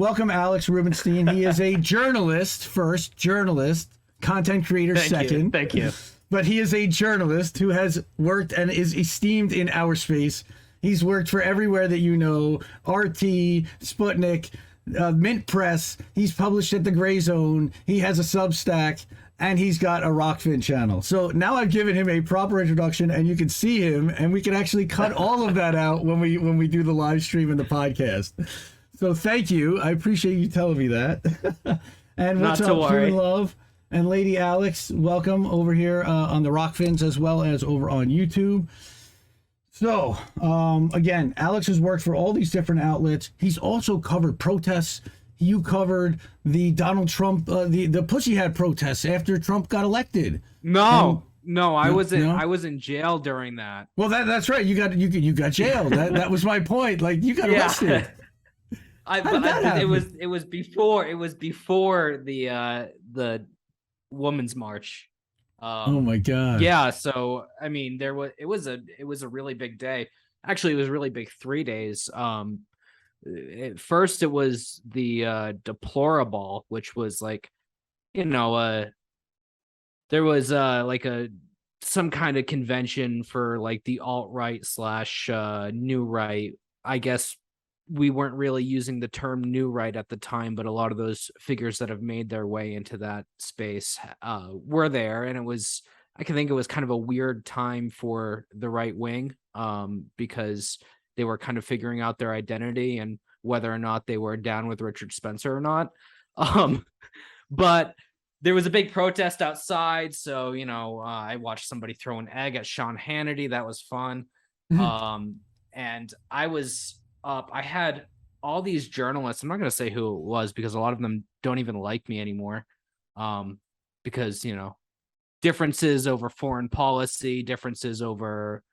welcome Alex Rubinstein. He is a journalist first, content creator second. Thank you. But he is a journalist who has worked and is esteemed in our space. He's worked for everywhere that you know, RT, Sputnik, Mint Press. He's published at the Grayzone. He has a Substack, and he's got a Rokfin channel. So now I've given him a proper introduction, and you can see him, and we can actually cut all of that out when we do the live stream and the podcast. So thank you. I appreciate you telling me that. And what's up, Human Love? And Lady Alex, welcome over here on the Rokfins as well as over on YouTube. So, again, Alex has worked for all these different outlets. He's also covered protests. You covered the Donald Trump, the Pussy Hat protests after Trump got elected. I was in jail during that. Well, that's right. You got jailed. That was my point. Like, you got arrested. It was before the Women's March. Oh my God. Yeah, so I mean, it was a really big day. Actually, it was really big 3 days. First it was the deplorable, which was like, there was some kind of convention for like the alt-right / new right. I guess we weren't really using the term new right at the time, but a lot of those figures that have made their way into that space were there. And I can think it was kind of a weird time for the right wing because they were kind of figuring out their identity and whether or not they were down with Richard Spencer or not. But there was a big protest outside. So, I watched somebody throw an egg at Sean Hannity. That was fun. And I was up. I had all these journalists. I'm not going to say who it was because a lot of them don't even like me anymore. Because, differences over foreign policy, differences over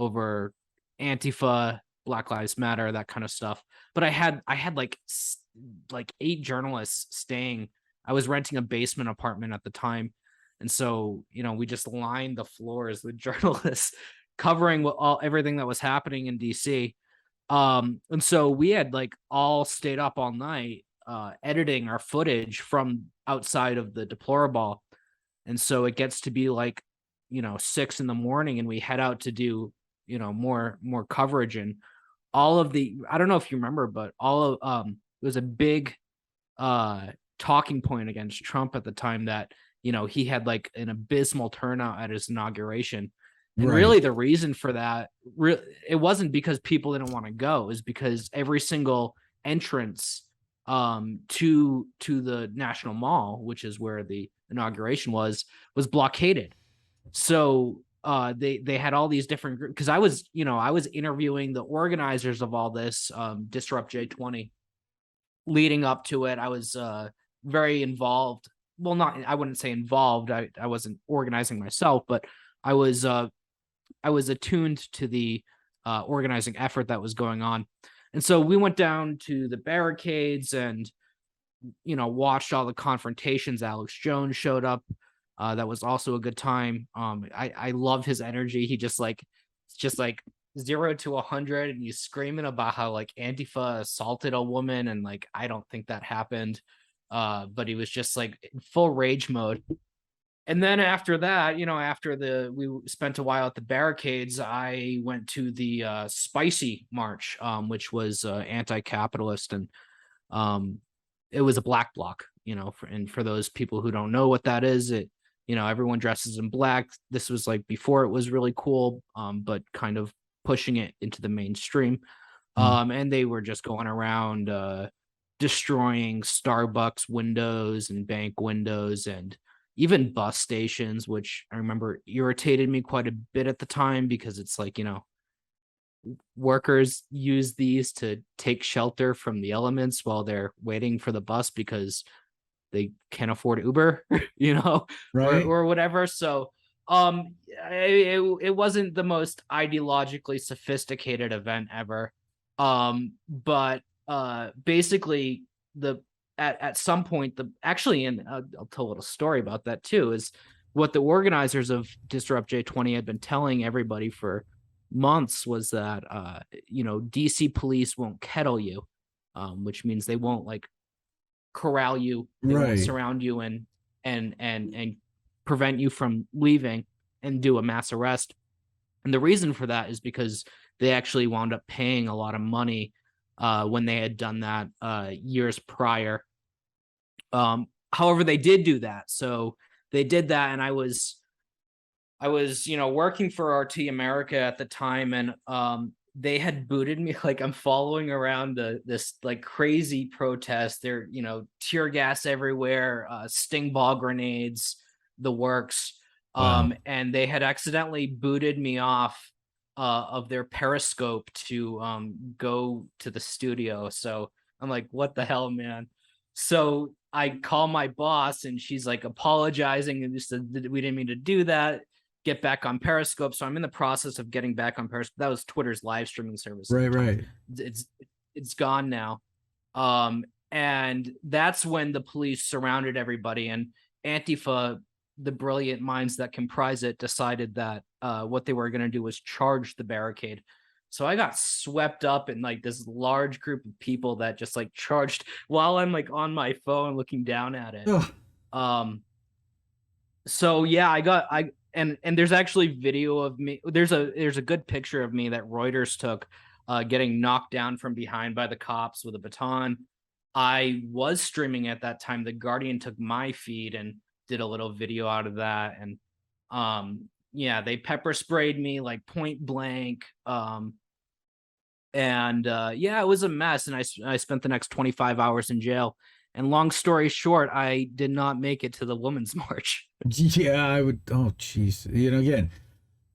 Antifa, Black Lives Matter, that kind of stuff. But I had like 8 journalists staying. I was renting a basement apartment at the time. And so, we just lined the floors with journalists covering everything that was happening in DC. And so we had like all stayed up all night editing our footage from outside of the deplorable. And so it gets to be like, 6 a.m. and we head out to do, more coverage. And all of I don't know if you remember, but it was a big talking point against Trump at the time that, he had like an abysmal turnout at his inauguration. And really the reason for that, it wasn't because people didn't want to go. It was because every single entrance to the National Mall, which is where the inauguration was blockaded. So they had all these different groups. Because I was interviewing the organizers of all this, Disrupt J20, leading up to it. I was very involved. Well, I wouldn't say involved. I wasn't organizing myself, but I was attuned to the organizing effort that was going on. And so we went down to the barricades and, watched all the confrontations. Alex Jones showed up. That was also a good time. I love his energy. He just like 0 to 100 and he's screaming about how like Antifa assaulted a woman. And like, I don't think that happened. But he was just like in full rage mode. And then after that, we spent a while at the barricades, I went to the Spicy March, which was anti-capitalist. And it was a black bloc, for those people who don't know what that is, everyone dresses in black. This was like before it was really cool, but kind of pushing it into the mainstream. And they were just going around destroying Starbucks windows and bank windows and even bus stations, which I remember irritated me quite a bit at the time because it's like, workers use these to take shelter from the elements while they're waiting for the bus because they can't afford Uber, right. or whatever. So it wasn't the most ideologically sophisticated event ever. But basically at some point, and I'll tell a little story about that too, is what the organizers of Disrupt J20 had been telling everybody for months was that, DC police won't kettle you, which means they won't like corral you, they won't surround you and prevent you from leaving and do a mass arrest. And the reason for that is because they actually wound up paying a lot of money when they had done that years prior. However, they did do that. So they did that, and I was working for RT America at the time, and they had booted me. Like, I'm following around this like crazy protest. There, tear gas everywhere, sting ball grenades, the works. Wow. And they had accidentally booted me off of their Periscope to go to the studio. So I'm like, what the hell, man? So I call my boss, and she's like apologizing and just said that we didn't mean to do that. Get back on Periscope. So I'm in the process of getting back on Periscope. That was Twitter's live streaming service. Right. It's gone now. And that's when the police surrounded everybody, and Antifa, the brilliant minds that comprise it, decided that what they were going to do was charge the barricade. So I got swept up in like this large group of people that just like charged while I'm like on my phone looking down at it. Ugh. So yeah, and there's actually video of me. There's a good picture of me that Reuters took, getting knocked down from behind by the cops with a baton. I was streaming at that time. The Guardian took my feed and did a little video out of that, and yeah, they pepper sprayed me like point blank. Yeah, it was a mess, and I spent the next 25 hours in jail. And long story short, I did not make it to the Women's March. Yeah, I would. Oh, jeez. Again,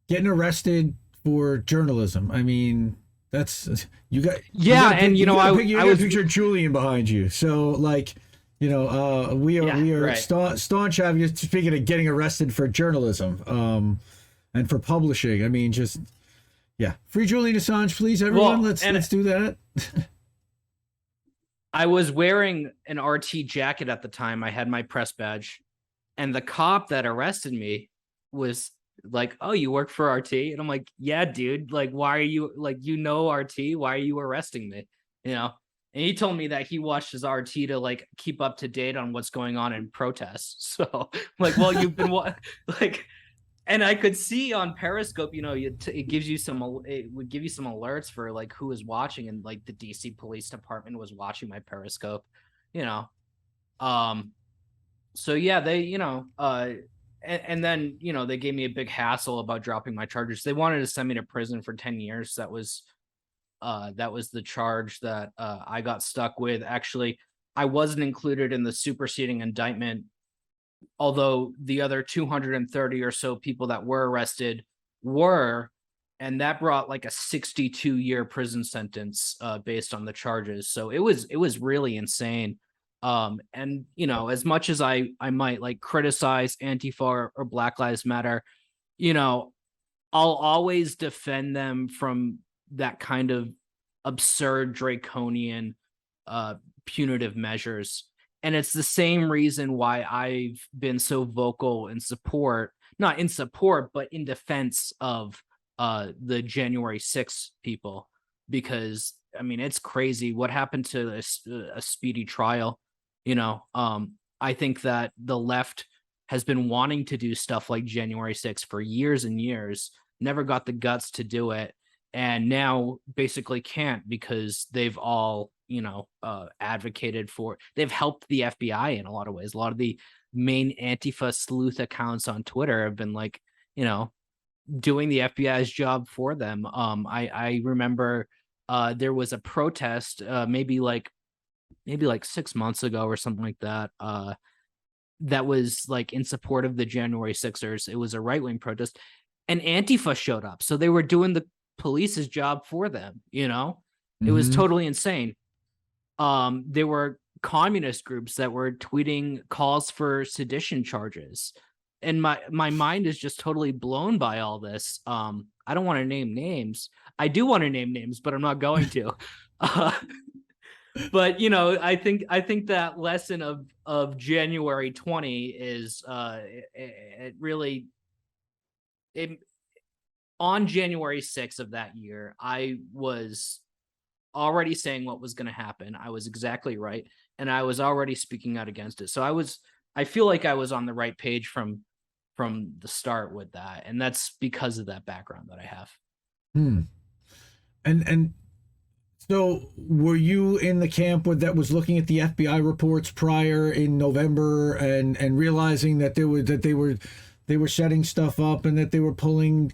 getting arrested for journalism. I mean, that's you got. Yeah, and I was picture Julian behind you. So like, we are right. staunch advocates. Speaking of getting arrested for journalism, and for publishing. I mean, just free Julian Assange, please, everyone. Well, let's do that. I was wearing an RT jacket at the time. I had my press badge, and the cop that arrested me was like, "Oh, you work for RT?" And I'm like, "Yeah, dude. Like, why are you RT? Why are you arresting me?" And he told me that he watched his RT to like keep up to date on what's going on in protests. So like, well, you've been like. And I could see on Periscope, it gives you it would give you some alerts for like who is watching, and like the DC Police Department was watching my Periscope, So yeah, they, and then they gave me a big hassle about dropping my charges. They wanted to send me to prison for 10 years. That was the charge that I got stuck with. Actually, I wasn't included in the superseding indictment, although the other 230 or so people that were arrested were, and that brought like a 62-year prison sentence based on the charges. So it was really insane. And as much as I might like criticize Antifa or Black Lives Matter, I'll always defend them from that kind of absurd, draconian, punitive measures. And it's the same reason why I've been so vocal in support, not in support, but in defense of the January 6th people, because I mean, it's crazy what happened to a speedy trial. I think that the left has been wanting to do stuff like January 6th for years and years, never got the guts to do it, and now basically can't because they've all advocated for, they've helped the FBI in a lot of ways. A lot of the main Antifa sleuth accounts on Twitter have been like, doing the FBI's job for them. I remember there was a protest maybe like 6 months ago or something like that, that was like in support of the January 6ers. It was a right-wing protest, and Antifa showed up. So they were doing the police's job for them, It was totally insane. There were communist groups that were tweeting calls for sedition charges, and my mind is just totally blown by all this. I don't want to name names. I do want to name names, but I'm not going to. But I think that lesson of January 20 is it really, on January 6th of that year, I was already saying what was going to happen. I was exactly right, and I was already speaking out against it. So I feel like I was on the right page from the start with that, and that's because of that background that I have. And so were you in the camp that was looking at the FBI reports prior in November and realizing that they were setting stuff up and that they were pulling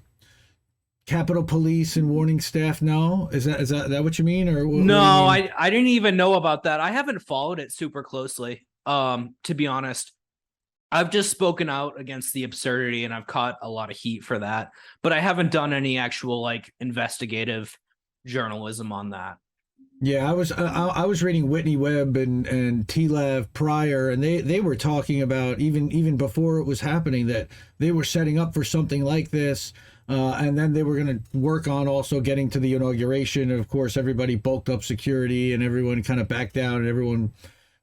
Capitol Police and warning staff? No, is that what you mean? Or no, I didn't even know about that. I haven't followed it super closely. To be honest, I've just spoken out against the absurdity, and I've caught a lot of heat for that. But I haven't done any actual like investigative journalism on that. Yeah, I was reading Whitney Webb and TLab prior, and they were talking about even before it was happening that they were setting up for something like this. And then they were going to work on also getting to the inauguration. And of course, everybody bulked up security and everyone kind of backed down and everyone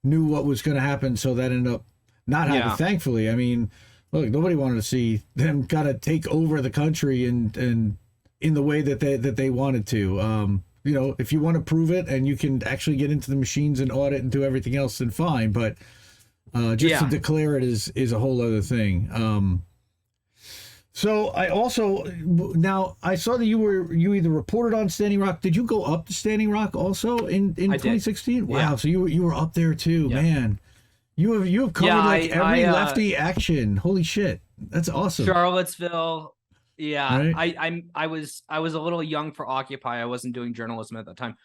knew what was going to happen. So that ended up not happening, thankfully. I mean, look, nobody wanted to see them kind of take over the country and in the way that they wanted to. You know, if you want to prove it and you can actually get into the machines and audit and do everything else, then fine. But just to declare it is a whole other thing. So I also now I saw that you either reported on Standing Rock. Did you go up to Standing Rock also in 2016? Wow, so you were up there too, man. You have covered every lefty action. Holy shit, that's awesome. Charlottesville. Yeah, right? I was a little young for Occupy. I wasn't doing journalism at that time.